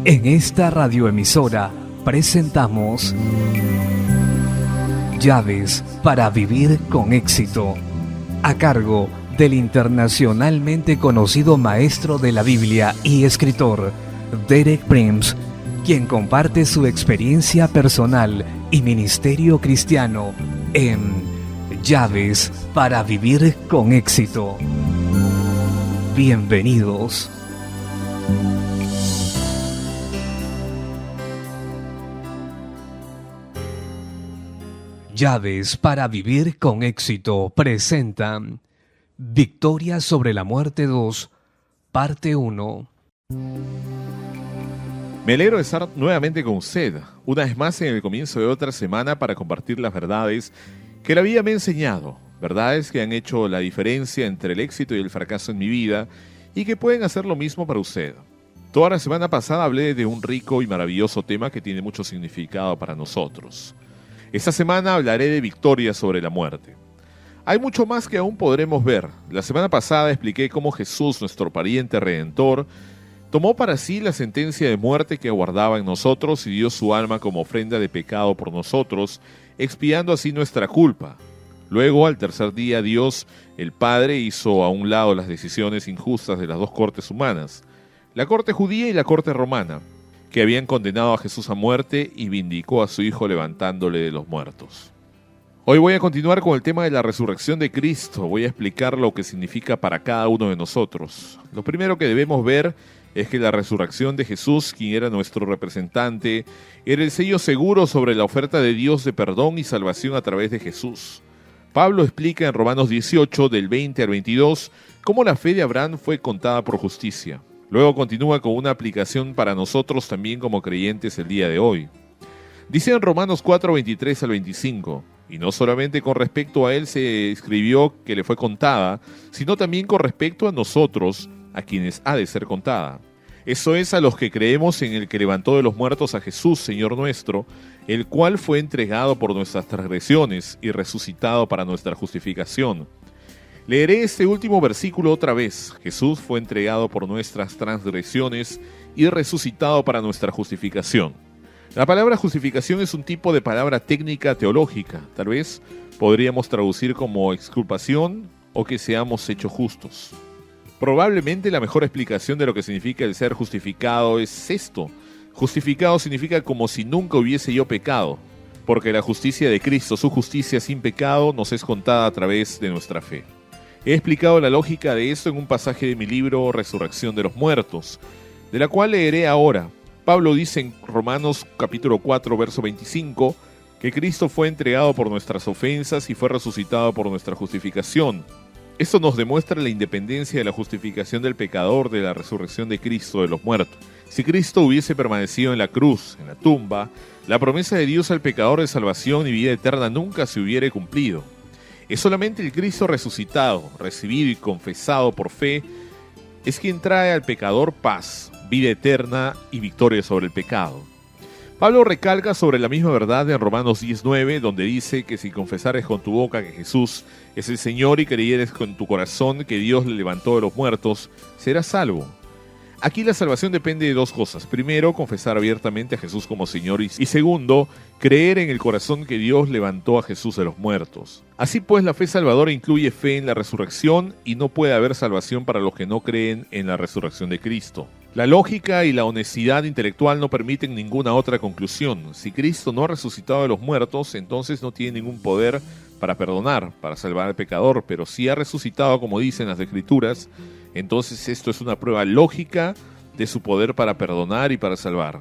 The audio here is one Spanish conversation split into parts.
En esta radioemisora presentamos Llaves para vivir con éxito, a cargo del internacionalmente conocido maestro de la Biblia y escritor Derek Prince, quien comparte su experiencia personal y ministerio cristiano en Llaves para vivir con éxito. Bienvenidos. Llaves para vivir con éxito presentan Victoria sobre la muerte 2, parte 1. Me alegro de estar nuevamente con usted, una vez más en el comienzo de otra semana para compartir las verdades que la vida me ha enseñado, verdades que han hecho la diferencia entre el éxito y el fracaso en mi vida y que pueden hacer lo mismo para usted. Toda la semana pasada hablé de un rico y maravilloso tema que tiene mucho significado para nosotros. Esta semana hablaré de victoria sobre la muerte. Hay mucho más que aún podremos ver. La semana pasada expliqué cómo Jesús, nuestro pariente redentor, tomó para sí la sentencia de muerte que aguardaba en nosotros y dio su alma como ofrenda de pecado por nosotros, expiando así nuestra culpa. Luego, al tercer día, Dios, el Padre, hizo a un lado las decisiones injustas de las dos cortes humanas, la corte judía y la corte romana, que habían condenado a Jesús a muerte y vindicó a su Hijo levantándole de los muertos. Hoy voy a continuar con el tema de la resurrección de Cristo. Voy a explicar lo que significa para cada uno de nosotros. Lo primero que debemos ver es que la resurrección de Jesús, quien era nuestro representante, era el sello seguro sobre la oferta de Dios de perdón y salvación a través de Jesús. Pablo explica en Romanos 18, del 20 al 22, cómo la fe de Abraham fue contada por justicia. Luego continúa con una aplicación para nosotros también como creyentes el día de hoy. Dice en Romanos 4, 23 al 25, y no solamente con respecto a él se escribió que le fue contada, sino también con respecto a nosotros, a quienes ha de ser contada. Eso es, a los que creemos en el que levantó de los muertos a Jesús, Señor nuestro, el cual fue entregado por nuestras transgresiones y resucitado para nuestra justificación. Leeré este último versículo otra vez. Jesús fue entregado por nuestras transgresiones y resucitado para nuestra justificación. La palabra justificación es un tipo de palabra técnica teológica. Tal vez podríamos traducir como exculpación o que seamos hechos justos. Probablemente la mejor explicación de lo que significa el ser justificado es esto. Justificado significa como si nunca hubiese yo pecado, porque la justicia de Cristo, su justicia sin pecado, nos es contada a través de nuestra fe. He explicado la lógica de esto en un pasaje de mi libro Resurrección de los Muertos, de la cual leeré ahora. Pablo dice en Romanos capítulo 4, verso 25, que Cristo fue entregado por nuestras ofensas y fue resucitado por nuestra justificación. Esto nos demuestra la independencia de la justificación del pecador de la resurrección de Cristo de los muertos. Si Cristo hubiese permanecido en la cruz, en la tumba, la promesa de Dios al pecador de salvación y vida eterna nunca se hubiera cumplido. Es solamente el Cristo resucitado, recibido y confesado por fe, es quien trae al pecador paz, vida eterna y victoria sobre el pecado. Pablo recalca sobre la misma verdad en Romanos 19, donde dice que si confesares con tu boca que Jesús es el Señor y creyeres con tu corazón que Dios le levantó de los muertos, serás salvo. Aquí la salvación depende de dos cosas. Primero, confesar abiertamente a Jesús como Señor y segundo, creer en el corazón que Dios levantó a Jesús de los muertos. Así pues, la fe salvadora incluye fe en la resurrección y no puede haber salvación para los que no creen en la resurrección de Cristo. La lógica y la honestidad intelectual no permiten ninguna otra conclusión. Si Cristo no ha resucitado de los muertos, entonces no tiene ningún poder para perdonar, para salvar al pecador, pero si ha resucitado, como dicen las Escrituras, entonces esto es una prueba lógica de su poder para perdonar y para salvar.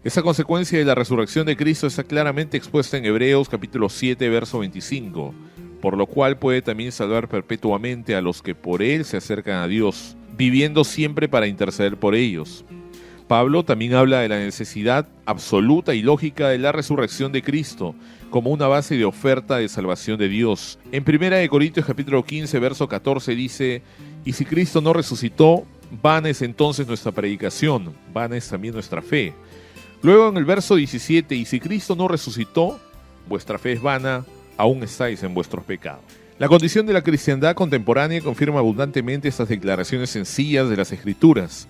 Esa consecuencia de la resurrección de Cristo está claramente expuesta en Hebreos capítulo 7, verso 25, por lo cual puede también salvar perpetuamente a los que por él se acercan a Dios, viviendo siempre para interceder por ellos. Pablo también habla de la necesidad absoluta y lógica de la resurrección de Cristo como una base de oferta de salvación de Dios. En 1 Corintios capítulo 15, verso 14 dice: y si Cristo no resucitó, vana es entonces nuestra predicación, vana es también nuestra fe. Luego en el verso 17, y si Cristo no resucitó, vuestra fe es vana, aún estáis en vuestros pecados. La condición de la cristiandad contemporánea confirma abundantemente estas declaraciones sencillas de las Escrituras.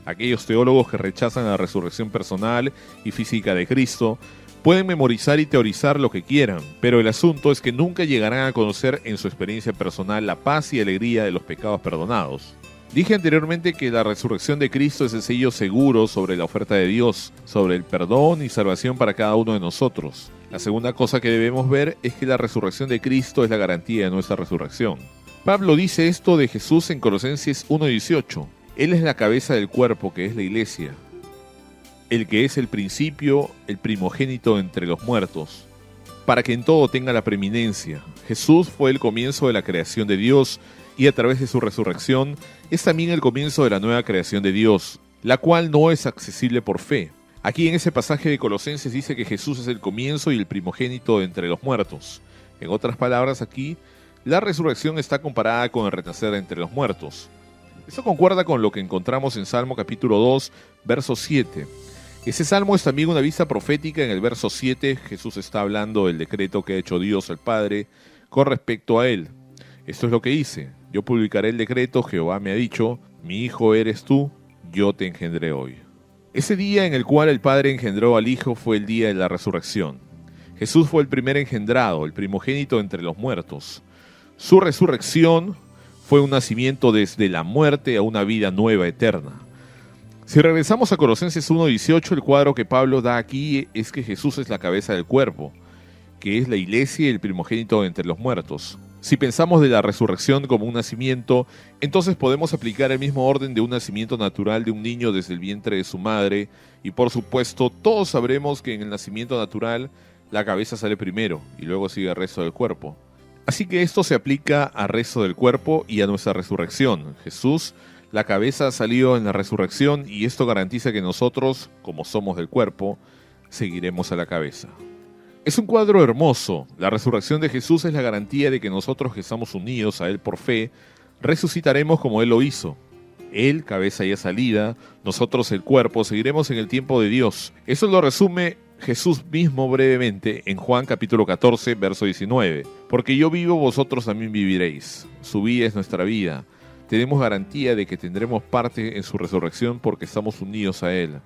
Aquellos teólogos que rechazan la resurrección personal y física de Cristo pueden memorizar y teorizar lo que quieran, pero el asunto es que nunca llegarán a conocer en su experiencia personal la paz y alegría de los pecados perdonados. Dije anteriormente que la resurrección de Cristo es el sello seguro sobre la oferta de Dios, sobre el perdón y salvación para cada uno de nosotros. La segunda cosa que debemos ver es que la resurrección de Cristo es la garantía de nuestra resurrección. Pablo dice esto de Jesús en Colosenses 1:18. Él es la cabeza del cuerpo, que es la iglesia, el que es el principio, el primogénito entre los muertos, para que en todo tenga la preeminencia. Jesús fue el comienzo de la creación de Dios, y a través de su resurrección es también el comienzo de la nueva creación de Dios, la cual no es accesible por fe. Aquí en ese pasaje de Colosenses dice que Jesús es el comienzo y el primogénito entre los muertos. En otras palabras, aquí la resurrección está comparada con el renacer entre los muertos. Esto concuerda con lo que encontramos en Salmo capítulo 2, verso 7. Ese salmo es también una vista profética. En el verso 7 Jesús está hablando del decreto que ha hecho Dios el Padre con respecto a él. Esto es lo que dice: yo publicaré el decreto, Jehová me ha dicho, mi hijo eres tú, yo te engendré hoy. Ese día en el cual el Padre engendró al Hijo fue el día de la resurrección. Jesús fue el primer engendrado, el primogénito entre los muertos. Su resurrección fue un nacimiento desde la muerte a una vida nueva, eterna. Si regresamos a Colosenses 1:18, el cuadro que Pablo da aquí es que Jesús es la cabeza del cuerpo, que es la iglesia y el primogénito entre los muertos. Si pensamos de la resurrección como un nacimiento, entonces podemos aplicar el mismo orden de un nacimiento natural de un niño desde el vientre de su madre, y por supuesto todos sabremos que en el nacimiento natural la cabeza sale primero y luego sigue el resto del cuerpo. Así que esto se aplica al resto del cuerpo y a nuestra resurrección. Jesús, la cabeza, salió en la resurrección, y esto garantiza que nosotros, como somos del cuerpo, seguiremos a la cabeza. Es un cuadro hermoso. La resurrección de Jesús es la garantía de que nosotros, que estamos unidos a Él por fe, resucitaremos como Él lo hizo. Él, cabeza ya salida, nosotros, el cuerpo, seguiremos en el tiempo de Dios. Eso lo resume Jesús mismo brevemente en Juan capítulo 14, verso 19. Porque yo vivo, vosotros también viviréis. Su vida es nuestra vida. Tenemos garantía de que tendremos parte en su resurrección porque estamos unidos a Él.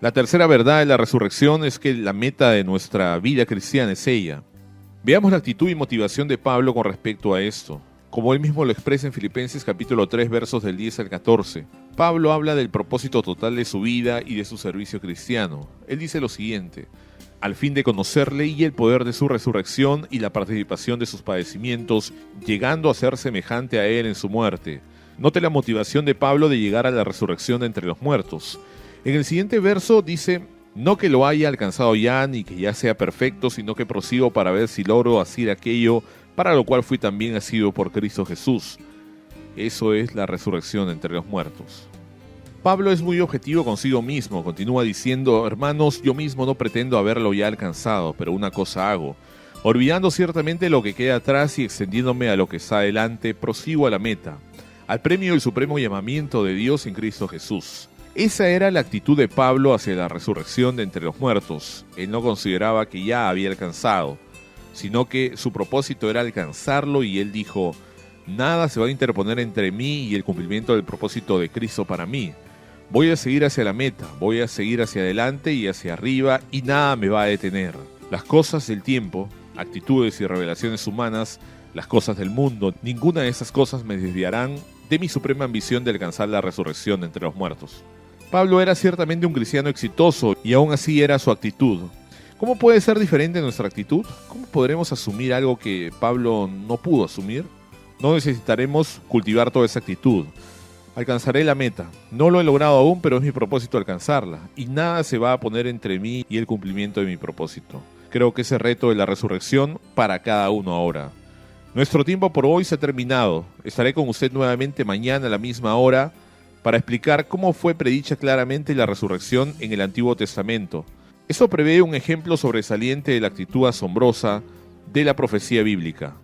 La tercera verdad de la resurrección es que la meta de nuestra vida cristiana es ella. Veamos la actitud y motivación de Pablo con respecto a esto. Como él mismo lo expresa en Filipenses capítulo 3, versos del 10 al 14. Pablo habla del propósito total de su vida y de su servicio cristiano. Él dice lo siguiente: al fin de conocerle y el poder de su resurrección y la participación de sus padecimientos, llegando a ser semejante a él en su muerte. Note la motivación de Pablo de llegar a la resurrección de entre los muertos. En el siguiente verso dice: no que lo haya alcanzado ya, ni que ya sea perfecto, sino que prosigo para ver si logro hacer aquello para lo cual fui también asido por Cristo Jesús. Eso es la resurrección entre los muertos. Pablo es muy objetivo consigo mismo. Continúa diciendo: hermanos, yo mismo no pretendo haberlo ya alcanzado, pero una cosa hago, olvidando ciertamente lo que queda atrás y extendiéndome a lo que está adelante, prosigo a la meta, al premio del supremo llamamiento de Dios en Cristo Jesús. Esa era la actitud de Pablo hacia la resurrección de entre los muertos. Él no consideraba que ya había alcanzado, sino que su propósito era alcanzarlo, y él dijo: nada se va a interponer entre mí y el cumplimiento del propósito de Cristo para mí. Voy a seguir hacia la meta, voy a seguir hacia adelante y hacia arriba, y nada me va a detener. Las cosas del tiempo, actitudes y revelaciones humanas, las cosas del mundo, ninguna de esas cosas me desviarán de mi suprema ambición de alcanzar la resurrección entre los muertos. Pablo era ciertamente un cristiano exitoso, y aún así era su actitud. ¿Cómo puede ser diferente nuestra actitud? ¿Cómo podremos asumir algo que Pablo no pudo asumir? No necesitaremos cultivar toda esa actitud. Alcanzaré la meta. No lo he logrado aún, pero es mi propósito alcanzarla, y nada se va a poner entre mí y el cumplimiento de mi propósito. Creo que ese reto de la resurrección para cada uno ahora. Nuestro tiempo por hoy se ha terminado. Estaré con usted nuevamente mañana a la misma hora para explicar cómo fue predicha claramente la resurrección en el Antiguo Testamento. Esto prevé un ejemplo sobresaliente de la actitud asombrosa de la profecía bíblica.